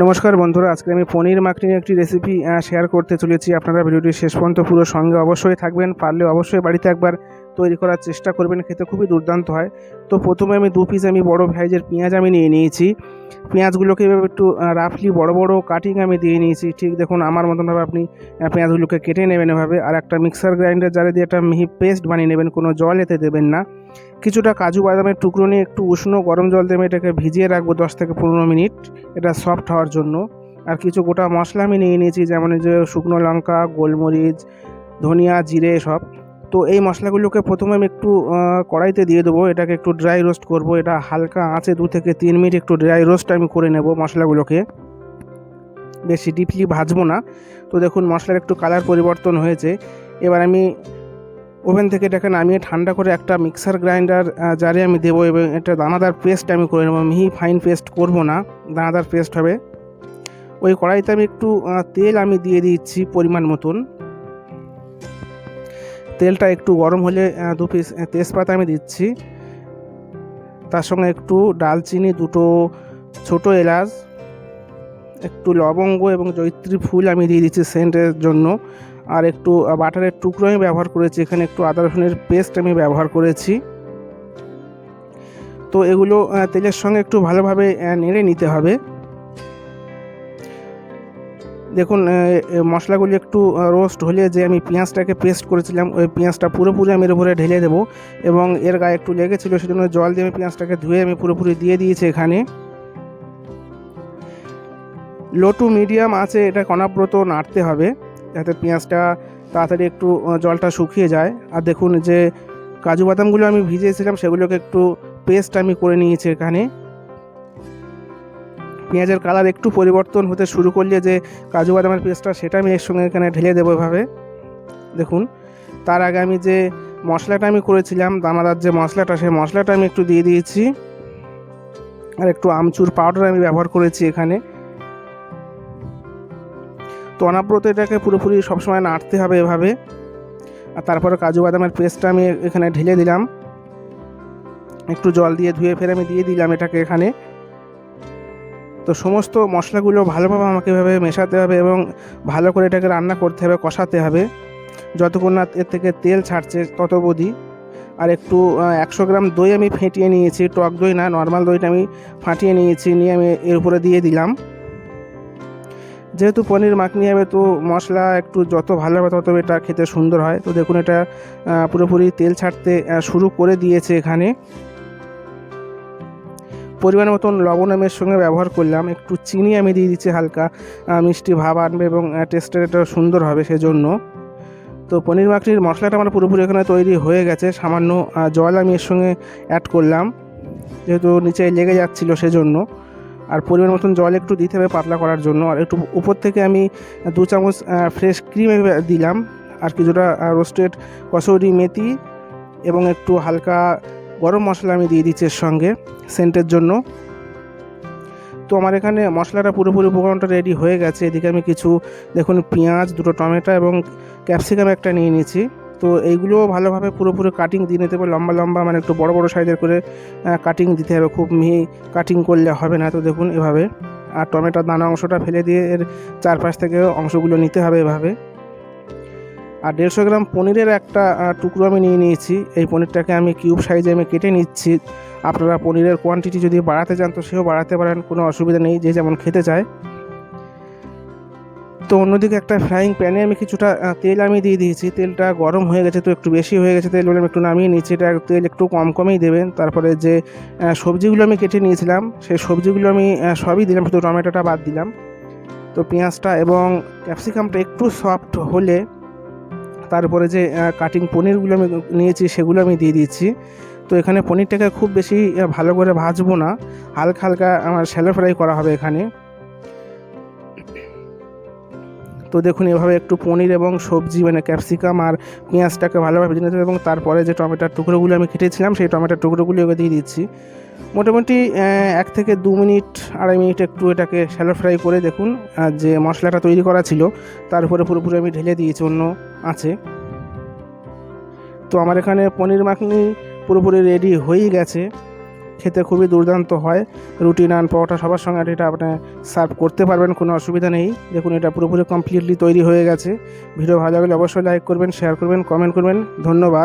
নমস্কার বন্ধুরা, আজকে আমি পনির মাখনির একটি রেসিপি শেয়ার করতে চলেছি। আপনারা ভিডিওটি শেষ পর্যন্ত পুরো সঙ্গে অবশ্যই থাকবেন। পারলে অবশ্যই বাড়িতে একবার তৈরি করার চেষ্টা করবেন, খেতে খুবই দুর্দান্ত হয়। তো প্রথমে আমি 2 পিস বড় সাইজের পেঁয়াজ আমি নিয়ে নিয়েছি। পেঁয়াজগুলোকে এভাবে একটু রাফলি বড় বড় কাটিং আমি দিয়ে নিয়েছি। ঠিক দেখুন আমার মতনভাবে আপনি পেঁয়াজগুলোকে কেটে নেবেন এভাবে। আর একটা মিক্সার গ্রাইন্ডার জারে দিয়ে একটা মিহি পেস্ট বানিয়ে নেবেন, কোনো জল এতে দেবেন না। কিছুটা কাজু বাদামের টুকরো নিয়ে একটু উষ্ণ গরম জল দিয়ে এটাকে ভিজিয়ে রাখবো 10 থেকে 15 মিনিট, এটা সফট হওয়ার জন্য। আর কিছু গোটা মশলা আমি নিয়ে নিয়েছি, যেমন যে শুকনো লঙ্কা, গোলমরিচ, ধনিয়া, জিরে সব। তো এই মশলাগুলোকে প্রথমে আমি একটু কড়াইতে দিয়ে দেবো, এটাকে একটু ড্রাই রোস্ট করব। এটা হালকা আঁচে 2 থেকে 3 মিনিট একটু ড্রাই রোস্ট আমি করে নেব মশলাগুলোকে, বেশি ডিপলি ভাজবো না। তো দেখুন মশলার একটু কালার পরিবর্তন হয়েছে। এবার আমি ওভেন থেকে এটাকে নামিয়ে ঠান্ডা করে একটা মিক্সার গ্রাইন্ডার জারে আমি দেবো, এবং এটা দানাদার পেস্ট আমি করে নেবো। মিহি ফাইন পেস্ট করব না, দানাদার পেস্ট হবে। ওই কড়াইতে আমি একটু তেল আমি দিয়ে দিচ্ছি পরিমাণ মতন। তেলটা একটু গরম হলে 2 পিস তেজপাতা আমি দিচ্ছি, তার সঙ্গে একটু ডালচিনি, 2টো ছোটো এলাচ, একটু লবঙ্গ এবং জয়িত্রী ফুল আমি দিয়ে দিচ্ছি সেন্টের জন্য। আর একটু বাটারের টুকরো আমি ব্যবহার করেছি, এখানে একটু আদা রসুনের পেস্ট আমি ব্যবহার করেছি। তো এগুলো তেলের সঙ্গে একটু ভালোভাবে নেড়ে নিতে হবে। দেখুন মশলাগুলি একটু রোস্ট হলে যে আমি পেঁয়াজটাকে পেস্ট করেছিলাম, ওই পেঁয়াজটা পুরোপুরি আমি এর উপরে ঢেলে দেবো। এবং এর গায়ে একটু লেগেছিলো, সেজন্য জল দিয়ে আমি পেঁয়াজটাকে ধুয়ে আমি পুরোপুরি দিয়ে দিয়েছি এখানে। লো টু মিডিয়াম আছে এটা অনবরত নাড়তে হবে, যাতে পেঁয়াজটা তাড়াতাড়ি একটু জলটা শুকিয়ে যায়। আর দেখুন যে কাজু বাদামগুলো আমি ভিজিয়েছিলাম, সেগুলোকে একটু পেস্ট আমি করে নিয়েছি এখানে। পেঁয়াজের কালার একটু পরিবর্তন হতে শুরু করলে যে কাজু বাদামের পেস্টটা, সেটা আমি এর সঙ্গে এখানে ঢেলে দেবো এভাবে। দেখুন তার আগে আমি যে মশলাটা আমি করেছিলাম, দানাদার যে মশলাটা, সেই মশলাটা আমি একটু দিয়ে দিয়েছি। আর একটু আমচুর পাউডার আমি ব্যবহার করেছি এখানে। তো অনবরত এটাকে পুরোপুরি সবসময় নাড়তে হবে এভাবে। আর তারপরে কাজু বাদামের পেস্টটা আমি এখানে ঢেলে দিলাম, একটু জল দিয়ে ধুয়ে ফের আমি দিয়ে দিলাম এটাকে এখানে। তো সমস্ত মশলাগুলো ভালোভাবে আমাকে এভাবে মেশাতে হবে এবং ভালো করে এটাকে রান্না করতে হবে, কষাতে হবে যতক্ষণ না এর থেকে তেল ছাড়ছে তত অবধি। আর একটু 100 গ্রাম দই আমি ফেটিয়ে নিয়েছি, টক দই না, নর্মাল দইটা আমি ফাটিয়ে নিয়েছি, নিয়ে আমি এর উপরে দিয়ে দিলাম। যেহেতু পনির মাখনি হবে, তো মশলা একটু যত ভালো হবে তত এটা খেতে সুন্দর হয়। তো দেখুন এটা পুরোপুরি তেল ছাড়তে শুরু করে দিয়েছে এখানে। পরিমাণ মতন লবণ আমি এর সঙ্গে ব্যবহার করলাম, একটু চিনি আমি দিয়ে দিচ্ছি, হালকা মিষ্টি ভাব আনবে এবং টেস্টটা এটা সুন্দর হবে সেজন্য। তো পনির মাখনির মশলাটা আমার পুরোপুরি এখানে তৈরি হয়ে গেছে। সামান্য জল আমি এর সঙ্গে অ্যাড করলাম, যেহেতু নিচে লেগে যাচ্ছিলো সেজন্য। আর পরিমাণ মতন জল একটু দিতে হবে পাতলা করার জন্য। আর একটু উপর থেকে আমি 2 চামচ ফ্রেশ ক্রিম দিলাম, আর কিছুটা রোস্টেড কসুরি মেথি এবং একটু হালকা গরম মশলা আমি দিয়ে দিচ্ছি এর সঙ্গে সেন্টের জন্য। তো আমার এখানে মশলাটা পুরোপুরি উপকরণটা রেডি হয়ে গেছে। এদিকে আমি কিছু দেখুন পেঁয়াজ, 2টো টমেটো এবং ক্যাপসিকাম একটা নিয়ে নিয়েছি। তো এইগুলো ভালোভাবে পুরোপুরি কাটিং দিয়ে নিতে হবে, লম্বা লম্বা, মানে একটু বড় বড় সাইজের করে কাটিং দিতে হবে, খুব মিহি কাটিং করলে হবে না। তো দেখুন এভাবে। আর টমেটোর দানা অংশটা ফেলে দিয়ে এর চারপাশ থেকে অংশগুলো নিতে হবে এভাবে। আর 150 গ্রাম পনিরের একটা টুকরো আমি নিয়ে নিয়েছি। এই পনিরটাকে আমি কিউব সাইজে আমি কেটে নিচ্ছি। আপনারা পনিরের কোয়ান্টিটি যদি বাড়াতে চান তো সেও বাড়াতে পারেন, কোনো অসুবিধা নেই, যে যেমন খেতে চায়। তো অন্যদিকে একটা ফ্রাইং প্যানে আমি কিছুটা তেল আমি দিয়ে দিয়েছি। তেলটা গরম হয়ে গেছে, তো একটু বেশি হয়ে গেছে তেল, বলে আমি একটু নামিয়ে নিচ্ছি। এটা তেল একটু কম কমেই দেবেন। তারপরে যে সবজিগুলো আমি কেটে নিয়েছিলাম, সেই সবজিগুলো আমি সবই দিলাম, শুধু টমেটোটা বাদ দিলাম। তো পেঁয়াজটা এবং ক্যাপসিকামটা একটু সফট হলে তারপরে যে কাটিং পনিরগুলো আমি নিয়েছি সেগুলো আমি দিয়ে দিচ্ছি। তো এখানে পনিরটাকে খুব বেশি ভালো করে ভাজবো না, হালকা হালকা আমার শ্যালো ফ্রাই করা হবে এখানে। তো দেখুন এভাবে একটু পনির এবং সবজি, মানে ক্যাপসিকাম আর পেঁয়াজটাকে ভালোভাবে ভেজে নিতে হবে, এবং তারপরে যে টমেটোর টুকরোগুলো আমি কেটেছিলাম সেই টমেটোর টুকরোগুলো এবার দিয়ে দিচ্ছি। মোটামুটি 1 থেকে 2 মিনিট, 2.5 মিনিট একটু এটাকে শ্যালো ফ্রাই করে দেখুন যে মশলাটা তৈরি করা ছিল তার উপরে পুরোপুরি আমি ঢেলে দিয়েছি অন্য আছে। তো আমার এখানে পনির মাখনি পুরোপুরি রেডি হয়েই গেছে। খেতে খুবই দুর্দান্ত হয়। রুটি, নান, পরোটা সবার সঙ্গে এটা আপনি সার্ভ করতে পারবেন, কোনো অসুবিধা নেই। দেখুন এটা পুরোপুরি কমপ্লিটলি তৈরি হয়ে গেছে। ভিডিও ভালো লাগলে অবশ্যই লাইক করবেন, শেয়ার করবেন, কমেন্ট করবেন। ধন্যবাদ।